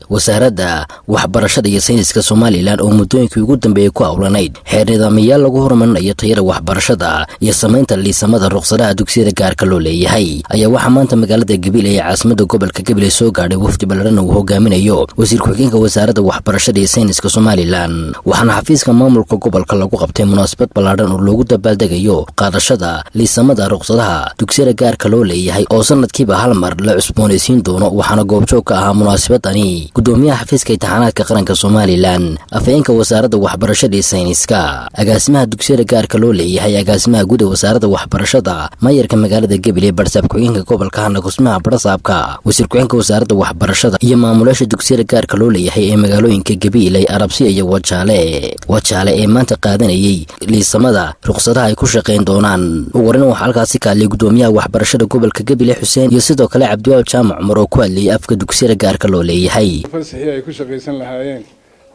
wasaaradda waxbarashada iyo sayniska Soomaaliland oo muddooyinkii ugu dambeeyay ku awlanayd xeer nidaamyaal lagu horumarinayo tayada waxbarashada iyo samaynta liisamada ruqsadaha dugsiyada gaarka loo leeyahay ayaa waxaa maanta magaalada Gabiley ee caasimadda gobolka Gabiley soo gaadhay wafdi ballaaran uu hogaaminayo wasiir ku-xigeenka wasaaradda waxbarashada iyo sayniska Soomaaliland waxaana xafiiska maamulka gobolka lagu qabtay munaasabad ballaaran oo loogu dabaaldegayo qaadashada liisamada ruqsadaha dugsiyada gaarka loo leeyahay oo sanadkiiba hal mar la cusboonaysiin doono waxaana goobjoog ka ahaa munaasabadani gudoomiyaha xafiiska imtixaanaadka qaranka Soomaaliland afayeenka wasaaradda waxbarashada iyo sayniska agaasimaha dugsiyada gaarka loo leeyahay agaasimaha guud ee wasaaradda waxbarashada maayarka magaalada Gabiley barsaab ku-xigeenka gobolka hana kusmaha barsaabka wasiir ku-xigeenka wasaaradda waxbarashada iyo maamulayaasha dugsiyada gaarka loo leeyahay ee magaalooyinka Gabiley Arabsiya iyo Wajaale ee maanta qaadanayay liisamada ruqsadaha ay ku shaqeyn doonaan warin waxa halkaasi ka hadlay gudoomiyaha waxbarashada gobolka Gabiley Xuseen iyo sidoo kale Cabdiwaab Jaamac Umar oo ku hadlay afka dugsiyada gaarka loo leeyahay fasaxii ay ku shaqeysan lahaayeen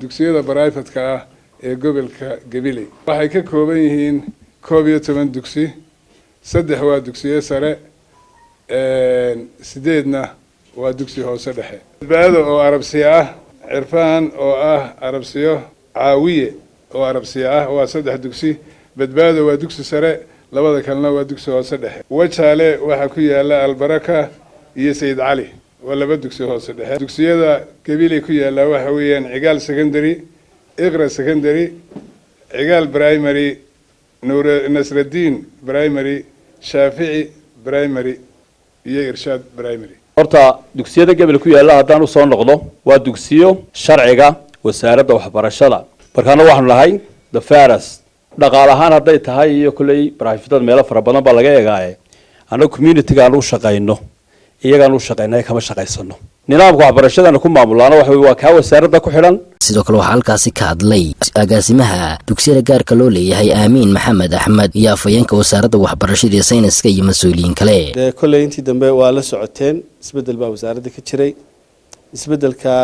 dugsiyada private-ka ah ee gobolka Gabiley waxay ka kooban yihiin 11 dugsi 3 waa dugsiyo sare 8na waa dugsi hoose dhexe badbaado oo Arabsiya ah Cirfaan oo ah Arabsiyo Caawiye oo Arabsiya ah waa 3 dugsi badbaado waa dugsi sare labada kalena waa dugsi hoose dhexe Wajaale waxa ku yaala Albaraka iyo Sayid Cali waa 2 dugsi hoose dhexe dugsiyada Gabiley ku yaala waxa weeyaan Cigaal Secondary Iqra Secondary Cigaal Primary Nuur Nasruddin Primary Shaafici Primary iyo Irshaad Primary horta dugsiyada Gabiley ku yaala hadaan u soo noqdo waa dugsiyo sharciga wasaaradda waxbarashada markaana waxaan lahayn the fairest dhaqaalahaan haday tahay iyo kulay private meelo fara badan baa laga eegaaye anagu community-ga aan u shaqeyno iyagaan u shaqeynay kama shaqeysano nidaamka waxbarashada ku maamulana waa ka wasaaradda ku xidhan sidoo kale waxa halkaasi ka hadlay agaasimaha dugsiyada gaarka loo leeyahay Aamin Maxamed Axmed iyo afayeenka wasaaradda waxbarashada iyo sayniska iyo mas'uuliyiin kale kulay intii dambe waa la socoteen isbedel baa wasaaradda ka jiray isbedelka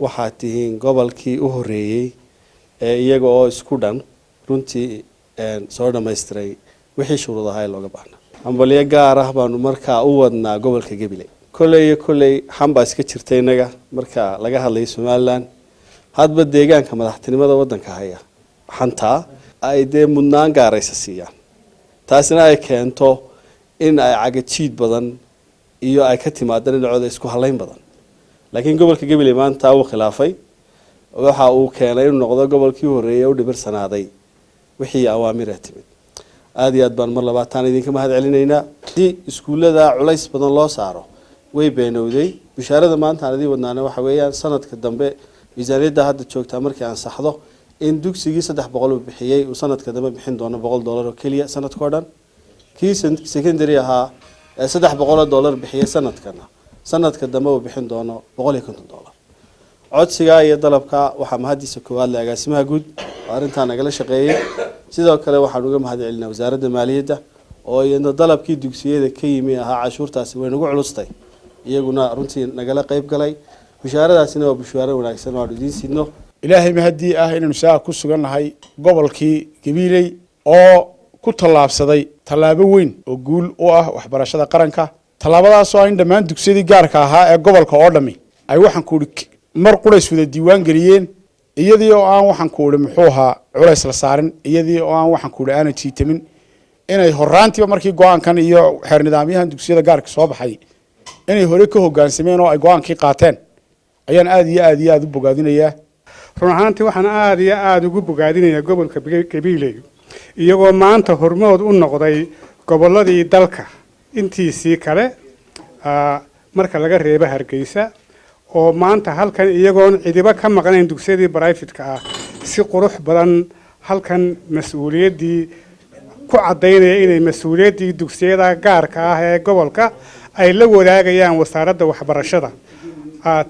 waxa tihiin gobolkii u horeeyay ee iyaga oo isku dhan runtii soo dhameystiray wixii shuruudaha looga baahnaa ambaliye gaar ah baanu markaa u wadnaa gobolka Gabiley kulay xamba iska jirtay inaga marka laga hadlay Soomaaliland hadba deegaanka madaxtinimada wadanka haya xanta ay mudnaan gaaraysa siiyaan taasina ay keento in ay cagajiid badan iyo ay ka timaadaan dhinacooda isku halayn badan laakiin gobolka Gabiley maanta uu khilaafay waxa uu keenay inuu noqdo gobolkii horeeyay oo dhibirsanaaday wixii awaamir ah timid aad iyo aad baan mar labaatan idinka mahad celinaynaa si iskuulada culays badan loo saaro way beenowday bishaarada maanta aan idin wadnaana waxa weeyaan sanadka dambe miisaaniyadda hadda joogta markii aan saxdo in dugsigii 300 bixiyay uu sanadka dambe bixin doono $100 oo kaliya sanadkoo dhan kii secondary ahaa $300 bixiyay sanadka dambe uu bixin doono $150 codsiga iyo dalabka waxa mahadiisa koowaad la agaasimaha guud arintan nagala shaqeeyay sidoo kale waxaan uga mahad celinaa wasaaradda maaliyadda oo iyada dalabkii dugsiyada ka yimi ahaa cashuurtaasi way nagu culustay iyaguna runtii nagala qayb galay bishaaradaasina waa bishaaro wanaagsan oo idin sidno ilaahay mahadii ah inuu saa ku suganahay gobolkii Gabiley oo ku tallaabsaday tallaabo weyn oo guul u ah waxbarashada qaranka tallaabadaas oo in dhammaan dugsiyada gaarka ahaa ee gobolka oo dhami ay waxaan ku mar qulays wada diiwaan galiyeen iyadii oo aan waxaan ku muxuu ahaa culays la saarin iyadii oo aan waxaan ku aan jiitamin inay horaantiba markii go'aankan iyo xeer nidaamyahan dugsiyada gaarka soo baxay inay hore ka hoggaansameen oo ay go'aankii qaateen ayaan aad u bogaadinayaa run ahaantii waxaan aad ugu bogaadinayaa gobolka Gabiley iyagoo maanta hormood u noqday gobolladii dalka intiisii kale marka laga reebo Hargeysa oo maanta halkan iyagoon cidiba ka maqnayn dugsiyadii private-ka ah si qurux badan halkan mas'uuliyadii ku cadeynaya inay mas'uuliyadii dugsiyada gaarka ah ee gobolka ay la wadaagayaan wasaaradda waxbarashada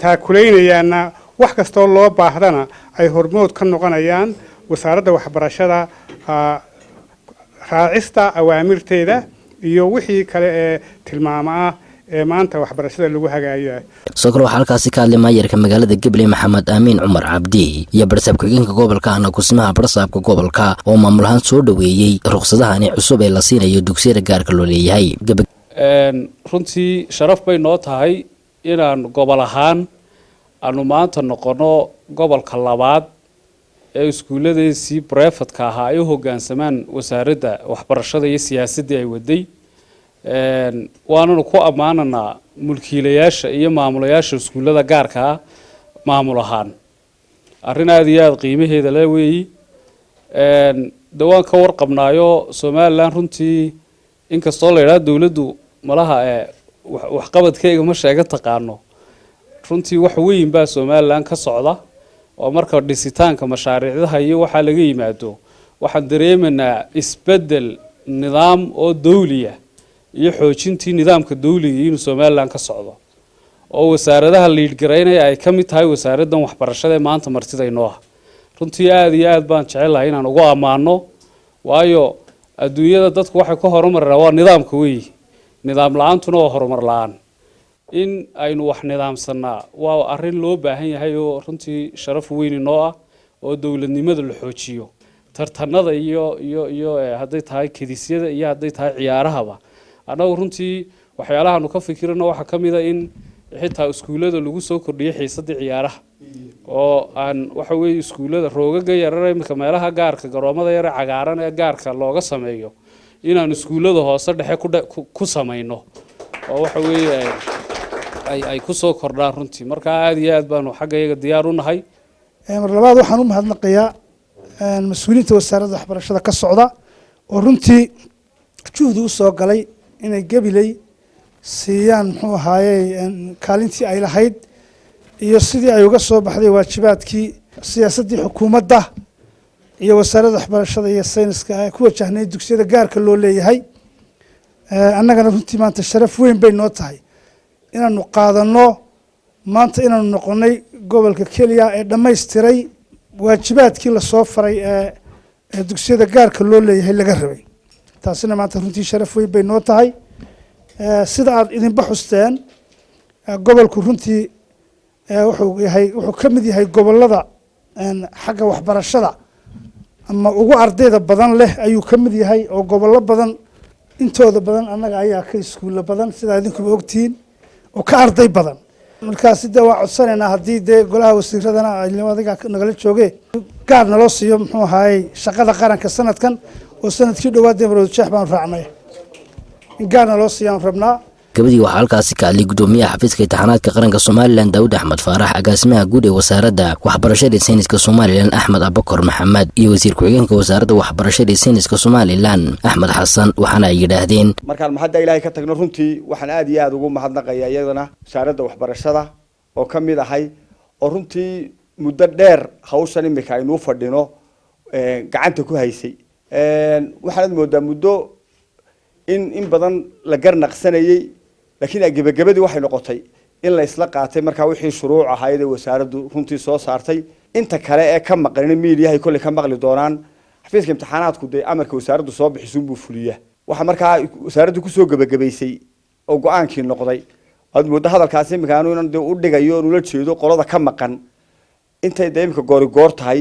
taakuleynayana wax kasta oo loo baahdana ay hormood ka noqonayaan wasaaradda waxbarashada raacista awaamirteeda iyo wixii kale ee tilmaamo ah maanta waxbarashada lagu hagaajiyay soo waxa halkaasi ka hadlay maayarka magaalada Gabiley Maxamed Aamin Umar Cabdi iyo barsaab ku-xigeenka gobolka ana kusmaha barsaabka gobolka oo maamulahan soo dhaweeyay ruqsadahani cusub ee la siinayo dugsiyada gaarka loo leeyahay runtii sharaf bay noo tahay inaan gobol ahaan aanu maanta noqono gobolka labaad ee iskuulladiisii breefadka ahaa ay u hoggaansamaan wasaaradda waxbarashada iyo siyaasaddii ay waday waananu ku ammaananaa mulkiilayaasha iyo maamulayaasha iskuullada gaarka ah maamul ahaan arrin aada iyo aada qiimaheeda le weeyi dawaan ka warqabnaayo somalilan runtii inkastoo la yidhaha dowladdu malaha waxqabadkeyga ma sheega taqaano runtii wax weyn baa somalilan ka socda oo marka dhisitaanka mashaariicdaha iyo waxaa laga yimaado waxaan dareemaynaa isbedel nidaam oo dawliya iyo xoojintii nidaamka dawliga inuu somalilan ka socdo oo wasaaradaha liidhgaraynaya ay ka mid tahay wasaaraddan waxbarashada ee maanta martida inoo ah runtii aada iyo aada baan jecelahay inaan ugu ammaano waayo adduunyada dadku waxay ka horumaraan waa nidaamka weey nidaam la-aantuna waa horumar la-aan in aynu wax nidaamsanaa waa arrin loo baahan yahay oo runtii sharaf weyn inoo ah oo dowladnimada la xoojiyo tartanada iyo hadday tahay kedisyada iyo hadday tahay ciyaarahaba annagu runtii waxyaalahaanu ka fikirano waxaa ka mid a in xitaa iskuullada lagu soo kordhiyo xiisadii ciyaaraha oo aan waxa weeye iskuullada roogaga yarar imika meelaha gaarka garoomada yare cagaaran ee gaarka looga sameeyo inaan iskuullada hoose dhexe ku samayno oo waxa weeye ay ku soo kordhaan runtii marka aada iyo aad baanu xagga iyaga diyaar u nahay mar labaad waxaan u mahadnaqayaa mas-uuliyiinta wasaaradda waxbarashada ka socda oo runtii juhdi u soo galay inay gabiley siiyaan muxuu ahaaye kaalintii ay lahayd iyo sidii ay uga soo baxday waajibaadkii siyaasaddii xukuumadda iyo wasaaradda waxbarashada iyo sayniska ay ku wajahnay dugsiyada gaarka loo leeyahay annagana runtii maanta sharaf weyn bay noo tahay inaanu qaadano maanta inaanu noqonay gobolka keliya ee dhammaystiray waajibaadkii lasoo faray ee dugsiyada gaarka loo leeyahay laga rabay taasina maanta runtii sharaf weyn bay noo tahay sida aad idinba xusteen gobolku runtii wuxuu ka mid yahay gobolada xagga waxbarashada ama ugu ardayda badan leh ayuu ka mid yahay oo gobollo badan intooda badan annaga ayaa ka iskuulla badan sidaa idinkuba ogtihiin oo ka arday badan markaasi dee waa codsanaynaa haddii dee golaha wasiiradana adiga nagala jooge gaar naloo siiyo muxuu ahaayey shaqada qaranka sanadkan oo sanadkii dhowaadee marwada jeex baanu raacnay in gaar naloo siiyaan rabnaa gabadii waxaa halkaasi ka hadlay gudoomiyaha xafiiska imtixaanaadka qaranka somalilan daawud axmed faarax agaasimaha guud ee wasaaradda waxbarashada iyo sayniska somalilan axmed abakar maxamed iyo wasiir ku-xigeenka wasaaradda waxbarashada iyo sayniska somalilan axmed xasan waxaana ay yidhaahdeen markaan mahadda ilaahay ka tagno runtii waxaan aada iyo aada ugu mahadnaqayaa iyadana wasaaradda waxbarashada oo ka mid ahay oo runtii muddo dheer hawshan imika aynuu fadhino gacanta ku haysay waxaanad moodaa muddo in badan la garnaqsanayey laakiin gebagabadii waxay noqotay in la isla qaatay markaa wixii shuruuc ahayd ee wasaaraddu runtii soo saartay inta kale ee ka maqlin miidiyahay kolley ka maqli doonaan xafiiska imtixaanaadku dee amarka wasaaraddu soo bixisuunbuu fuliya waxa markaa wasaaraddu kusoo gebagabaysay oo go-aankii noqday aad moodo hadalkaasi imika anu inan dee u dhigayo oon ula jeedo qolada ka maqan intay dee imika goorigoor tahay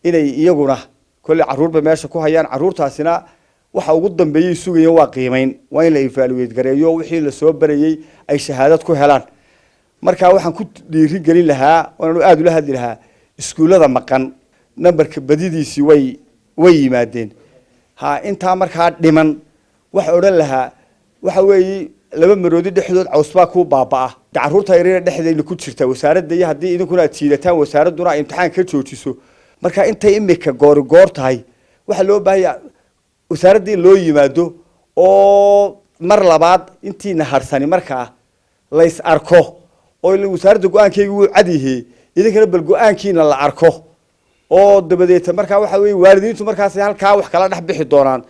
inay iyaguna kolley carruurba meesha ku hayaan carruurtaasina waxa ugu dambeeyay sugayeen waa qiimeyn waa in la evaluate gareeyo wixii la soo barayay ay shahaadad ku helaan marka waxaan ku dhiiri gelin lahaa oo aad ula hadli lahaa iskuulada maqan numberka badidiisii way yimaadeen ha intaa markaa dhiman waxa odhan lahaa waxa weeye laba maroodi dhexdood cawsbaa ku baabaa carruurta yaryar dhexdeena ku jirta wasaaradda iyo haddii idinkuna aad siidataan wasaaradduna ay imtixaan ka joojiso marka intay imika goor tahay waxa loo baahanyaa wasaaradda in loo yimaado oo mar labaad intiina harsani markaa lays arko oo wasaaradda go-aankeyga wuu cadyahe idinkana bal go-aankiina la arko oo dabadeeta markaa waxa weye waalidiintu markaas halkaa wax kala dhex bixi doonaan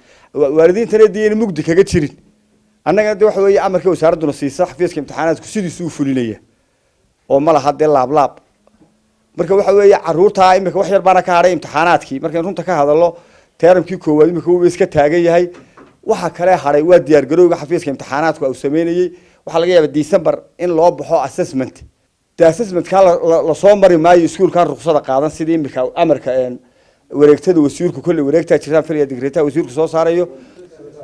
waalidiintana diyana mugdi kaga jirin annagana de waxa weeye amarka wasaaradduna siisa xafiiska imtixaanaadku sidiisu u fulinaya oo ma laha dee laablaab marka waxa weeye carruurtaa imika wax yar baana ka hadhay imtixaanaadkii markayn runta ka hadallo teeramkii koowaad imika wuu iska taagan yahay waxa kale hadhay waa diyaargarowga xafiiska imtixaanaadku uu sameynayay waxaa laga yaabaa December in loo baxo assessment the assessment ka la soo mari maayo iskuulkan ruqsada qaadan sidii imika amarka wareegtada wasiirku kulli wareegta jiraan fariya digreeta wasiirku soo saarayo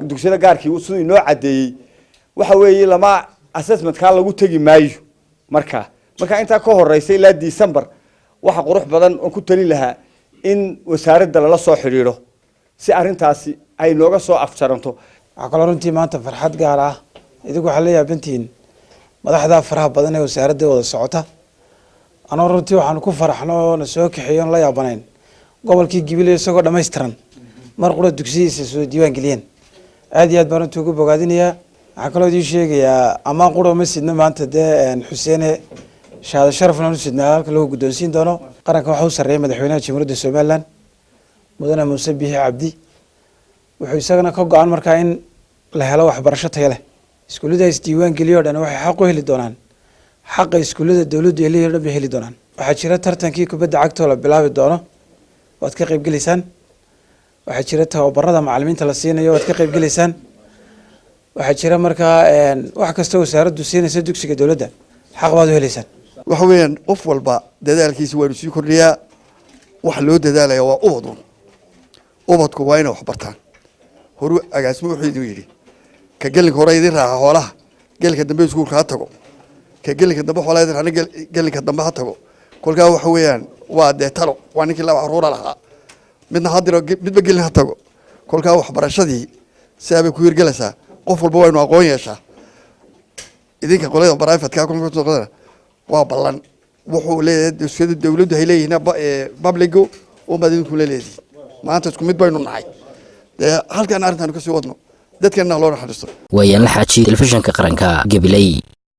dugsiyada gaarkii uu sidii noo cadeeyay waxa weeye lama assessment ka lagu tagi maayo marka marka intaa ka horeysay ilaa December waxa qurux badan oo ku talin lahaa in wasaaradda lala soo xiriiro si arintaasi ay nooga soo afjaranto waxa kale runtii maanta farxad gaar ah idigu waxa la yaabantiin madaxda faraha badan ee wasaaradda wada socota ana runtii waxaan ku faraxno na soo kaxeeyon la yaabanayn gobolkii Gibiley isagoo dhameystiran mar qura dugsigiisa soo diiwaan geliyeen aad iyo aad baan ugu bogaadinayaa waxa kale oo ii sheegayaa ama qura ma sidna maanta Xuseene shahaado sharafna u sidnaa halka lagu guddoonsiin doono qaranka waxa uu sareeyay madaxweynaha Jamhuuriyadda Soomaaliland mudane Muuse Biixi Cabdi wuxuu isagana ka go'an markaa in la helo waxbarasho tayo leh iskuulada isdiiwaan geliyo dhan waxay xaq u heli doonaan xaq iskuulada dawladdu ay leeyihiin bay heli doonaan waxa jira tartankii kubadda cagta oo la bilaabi doono waad ka qayb galeysaan waxa jira tababarada macallimiinta la siinayo waad ka qayb galeysaan waxa jira markaa wax kasta wasaaraddu siinaysa dugsiga dawladda xaq baad u heleysaan waxa weeyaan qof walba dadaalkiisa waa sii kordhiyaa wax loo dadaalaya waa ubadku waa inay wax bartaan horu agaasimo wuxuu idin yiri ka gelinka hore idin raaxa xoolaha gelinka dambe iskuulka ha tago ka gelinka dambe xoolaha idin raaxa gelinka dambe ha tago kolkaa waxa weeyaan waa deetalo waa ninkii laba caruura lahaa midna hadiro midba gelin ha tago kolkaa waxbarashadii si ay ku hirgelaysaa qof walba waa inuu aqoon yeeshaa idinka qolada private-ka ku noqdana waa ballan wuxuu leeyahay dugsiyada dawladdu ay leeyihiin public-go oo madinku leeyahay maanta isku mid baynu nahay halkan arrintan ka soo wadno dadkana loo naxariisto wayaan la xaaji telefishinka qaranka Gabiley.